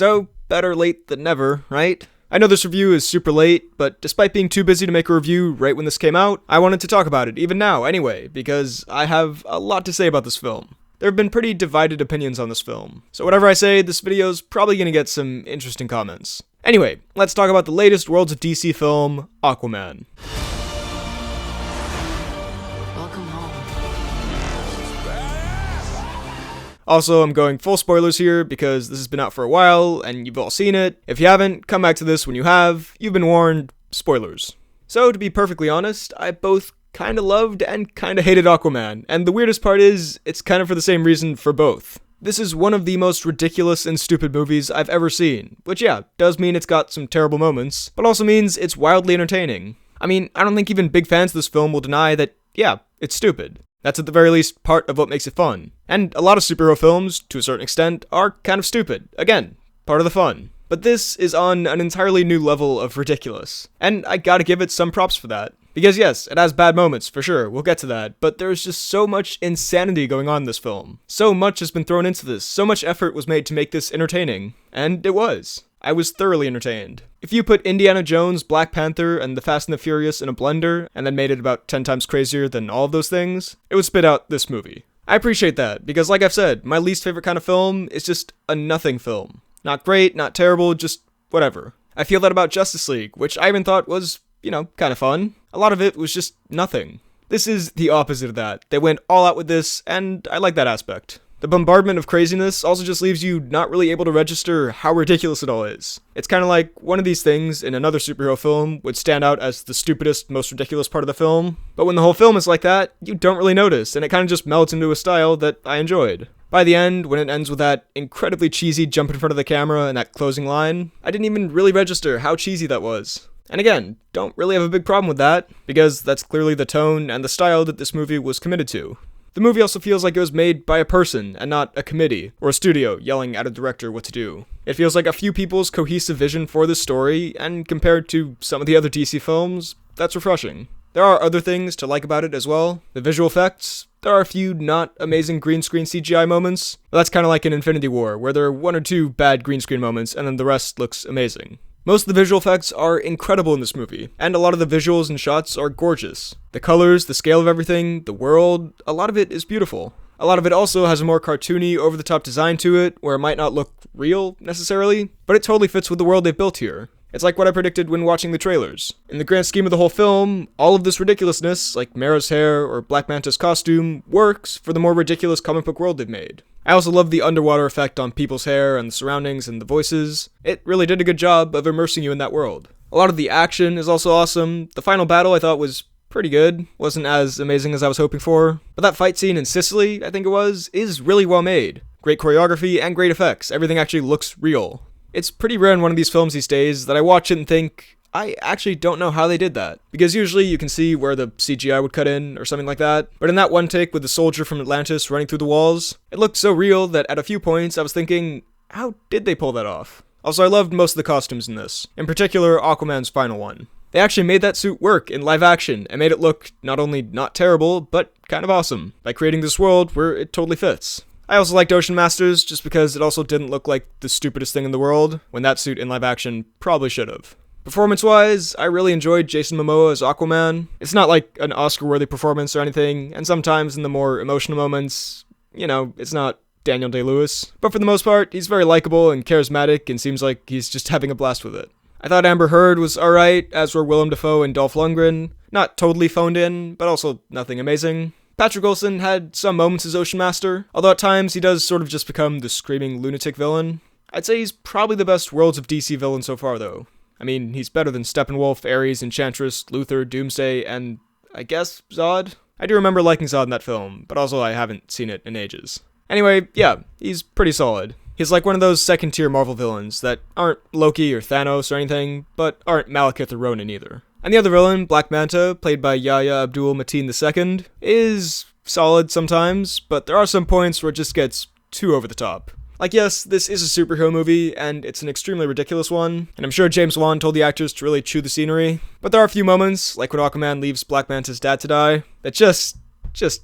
so better late than never, right? I know this review is super late, but despite being too busy to make a review right when this came out, I wanted to talk about it, even now, anyway, because I have a lot to say about this film. There have been pretty divided opinions on this film, so whatever I say, this video's probably gonna get some interesting comments. Anyway, let's talk about the latest Worlds of DC film, Aquaman. Welcome home. Also, I'm going full spoilers here because this has been out for a while and you've all seen it. If you haven't, come back to this when you have. You've been warned. Spoilers. So, to be perfectly honest, I both kinda loved and kinda hated Aquaman, and the weirdest part is, it's kind of for the same reason for both. This is one of the most ridiculous and stupid movies I've ever seen, which yeah, does mean it's got some terrible moments, but also means it's wildly entertaining. I mean, I don't think even big fans of this film will deny that, yeah, it's stupid. That's at the very least part of what makes it fun. And a lot of superhero films, to a certain extent, are kind of stupid. Again, part of the fun. But this is on an entirely new level of ridiculous. And I gotta give it some props for that. Because yes, it has bad moments, for sure, we'll get to that, but there's just so much insanity going on in this film. So much has been thrown into this, so much effort was made to make this entertaining. And it was. I was thoroughly entertained. If you put Indiana Jones, Black Panther, and The Fast and the Furious in a blender, and then made it about 10 times crazier than all of those things, it would spit out this movie. I appreciate that, because like I've said, my least favorite kind of film is just a nothing film. Not great, not terrible, just whatever. I feel that about Justice League, which I even thought was, kind of fun. A lot of it was just nothing. This is the opposite of that. They went all out with this, and I like that aspect. The bombardment of craziness also just leaves you not really able to register how ridiculous it all is. It's kind of like one of these things in another superhero film would stand out as the stupidest, most ridiculous part of the film, but when the whole film is like that, you don't really notice, and it kind of just melts into a style that I enjoyed. By the end, when it ends with that incredibly cheesy jump in front of the camera and that closing line, I didn't even really register how cheesy that was. And again, don't really have a big problem with that, because that's clearly the tone and the style that this movie was committed to. The movie also feels like it was made by a person and not a committee or a studio yelling at a director what to do. It feels like a few people's cohesive vision for this story, and compared to some of the other DC films, that's refreshing. There are other things to like about it as well. The visual effects, there are a few not amazing green screen CGI moments, but that's kind of like in Infinity War, where there are one or two bad green screen moments and then the rest looks amazing. Most of the visual effects are incredible in this movie, and a lot of the visuals and shots are gorgeous. The colors, the scale of everything, the world, a lot of it is beautiful. A lot of it also has a more cartoony, over-the-top design to it, where it might not look real, necessarily, but it totally fits with the world they've built here. It's like what I predicted when watching the trailers. In the grand scheme of the whole film, all of this ridiculousness, like Mara's hair or Black Manta's costume, works for the more ridiculous comic book world they've made. I also love the underwater effect on people's hair and the surroundings and the voices. It really did a good job of immersing you in that world. A lot of the action is also awesome. The final battle I thought was pretty good. Wasn't as amazing as I was hoping for. But that fight scene in Sicily, I think it was, is really well made. Great choreography and great effects. Everything actually looks real. It's pretty rare in one of these films these days that I watch it and think, I actually don't know how they did that. Because usually you can see where the CGI would cut in or something like that. But in that one take with the soldier from Atlantis running through the walls, it looked so real that at a few points I was thinking, how did they pull that off? Also, I loved most of the costumes in this. In particular, Aquaman's final one. They actually made that suit work in live action and made it look not only not terrible, but kind of awesome by creating this world where it totally fits. I also liked Ocean Masters just because it also didn't look like the stupidest thing in the world, when that suit in live action probably should have. Performance-wise, I really enjoyed Jason Momoa as Aquaman. It's not like an Oscar-worthy performance or anything, and sometimes in the more emotional moments, it's not Daniel Day-Lewis. But for the most part, he's very likable and charismatic and seems like he's just having a blast with it. I thought Amber Heard was alright, as were Willem Dafoe and Dolph Lundgren. Not totally phoned in, but also nothing amazing. Patrick Wilson had some moments as Ocean Master, although at times he does sort of just become the screaming lunatic villain. I'd say he's probably the best Worlds of DC villain so far, though. I mean, he's better than Steppenwolf, Ares, Enchantress, Luthor, Doomsday, and, I guess, Zod? I do remember liking Zod in that film, but also I haven't seen it in ages. Anyway, yeah, he's pretty solid. He's like one of those second-tier Marvel villains that aren't Loki or Thanos or anything, but aren't Malekith or Ronan either. And the other villain, Black Manta, played by Yahya Abdul-Mateen II, is solid sometimes, but there are some points where it just gets too over the top. Like, yes, this is a superhero movie, and it's an extremely ridiculous one, and I'm sure James Wan told the actors to really chew the scenery, but there are a few moments, like when Aquaman leaves Black Manta's dad to die, that just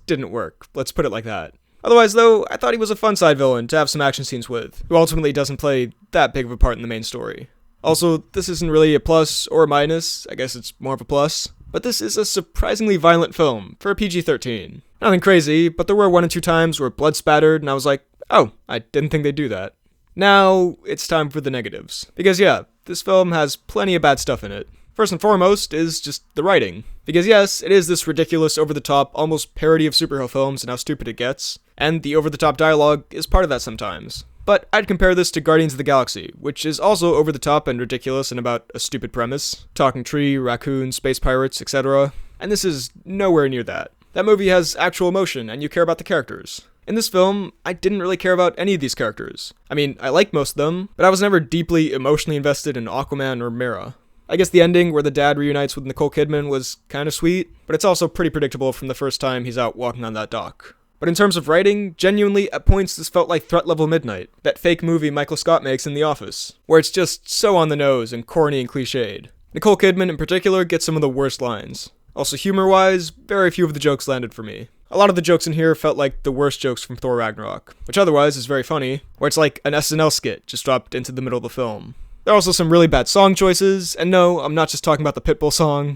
didn't work, let's put it like that. Otherwise though, I thought he was a fun side villain to have some action scenes with, who ultimately doesn't play that big of a part in the main story. Also, this isn't really a plus or a minus, I guess it's more of a plus, but this is a surprisingly violent film for a PG-13. Nothing crazy, but there were 1 or 2 times where blood spattered and I was like, oh, I didn't think they'd do that. Now, it's time for the negatives. Because yeah, this film has plenty of bad stuff in it. First and foremost is just the writing. Because yes, it is this ridiculous, over-the-top, almost parody of superhero films and how stupid it gets, and the over-the-top dialogue is part of that sometimes. But I'd compare this to Guardians of the Galaxy, which is also over-the-top and ridiculous and about a stupid premise. Talking tree, raccoon, space pirates, etc. And this is nowhere near that. That movie has actual emotion, and you care about the characters. In this film, I didn't really care about any of these characters. I mean, I like most of them, but I was never deeply emotionally invested in Aquaman or Mera. I guess the ending where the dad reunites with Nicole Kidman was kinda sweet, but it's also pretty predictable from the first time he's out walking on that dock. But in terms of writing, genuinely, at points this felt like Threat Level Midnight, that fake movie Michael Scott makes in The Office, where it's just so on the nose and corny and cliched. Nicole Kidman in particular gets some of the worst lines. Also humor-wise, very few of the jokes landed for me. A lot of the jokes in here felt like the worst jokes from Thor Ragnarok, which otherwise is very funny, where it's like an SNL skit just dropped into the middle of the film. There are also some really bad song choices, and no, I'm not just talking about the Pitbull song,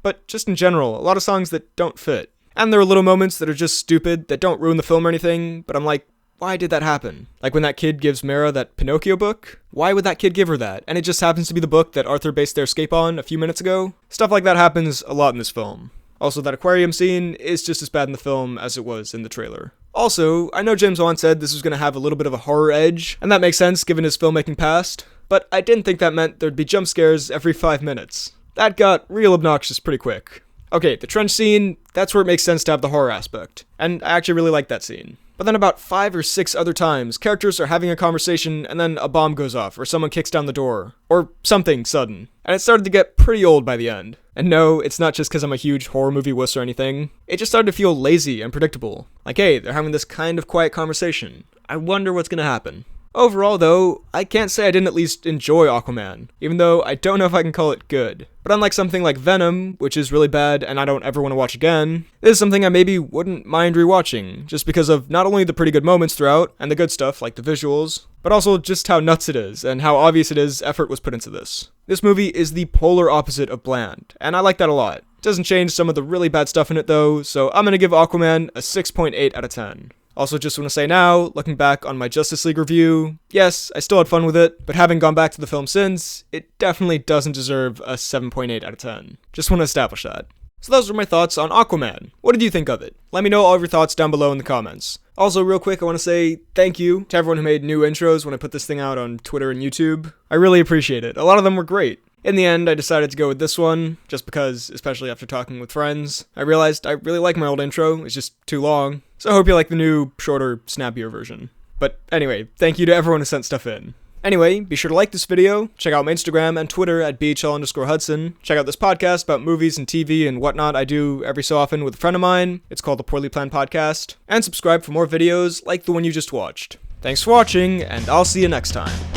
but just in general, a lot of songs that don't fit. And there are little moments that are just stupid, that don't ruin the film or anything, but I'm like, why did that happen? Like when that kid gives Mera that Pinocchio book? Why would that kid give her that? And it just happens to be the book that Arthur based their escape on a few minutes ago? Stuff like that happens a lot in this film. Also, that aquarium scene is just as bad in the film as it was in the trailer. Also, I know James Wan said this was going to have a little bit of a horror edge, and that makes sense given his filmmaking past, but I didn't think that meant there'd be jump scares every 5 minutes. That got real obnoxious pretty quick. Okay, the trench scene, that's where it makes sense to have the horror aspect, and I actually really like that scene. But then about 5 or 6 other times, characters are having a conversation and then a bomb goes off, or someone kicks down the door, or something sudden. And it started to get pretty old by the end. And no, it's not just because I'm a huge horror movie wuss or anything. It just started to feel lazy and predictable. Like, hey, they're having this kind of quiet conversation. I wonder what's gonna happen. Overall, though, I can't say I didn't at least enjoy Aquaman, even though I don't know if I can call it good. But unlike something like Venom, which is really bad and I don't ever want to watch again, this is something I maybe wouldn't mind rewatching, just because of not only the pretty good moments throughout, and the good stuff like the visuals, but also just how nuts it is, and how obvious it is effort was put into this. This movie is the polar opposite of bland, and I like that a lot. It doesn't change some of the really bad stuff in it though, so I'm gonna give Aquaman a 6.8 out of 10. Also, just want to say now, looking back on my Justice League review, yes, I still had fun with it, but having gone back to the film since, it definitely doesn't deserve a 7.8 out of 10. Just want to establish that. So those were my thoughts on Aquaman. What did you think of it? Let me know all of your thoughts down below in the comments. Also, real quick, I want to say thank you to everyone who made new intros when I put this thing out on Twitter and YouTube. I really appreciate it. A lot of them were great. In the end, I decided to go with this one, just because, especially after talking with friends, I realized I really like my old intro, it's just too long. So I hope you like the new, shorter, snappier version. But anyway, thank you to everyone who sent stuff in. Anyway, be sure to like this video, check out my Instagram and Twitter at BHL_Hudson, check out this podcast about movies and TV and whatnot I do every so often with a friend of mine, it's called The Poorly Planned Podcast, and subscribe for more videos like the one you just watched. Thanks for watching, and I'll see you next time.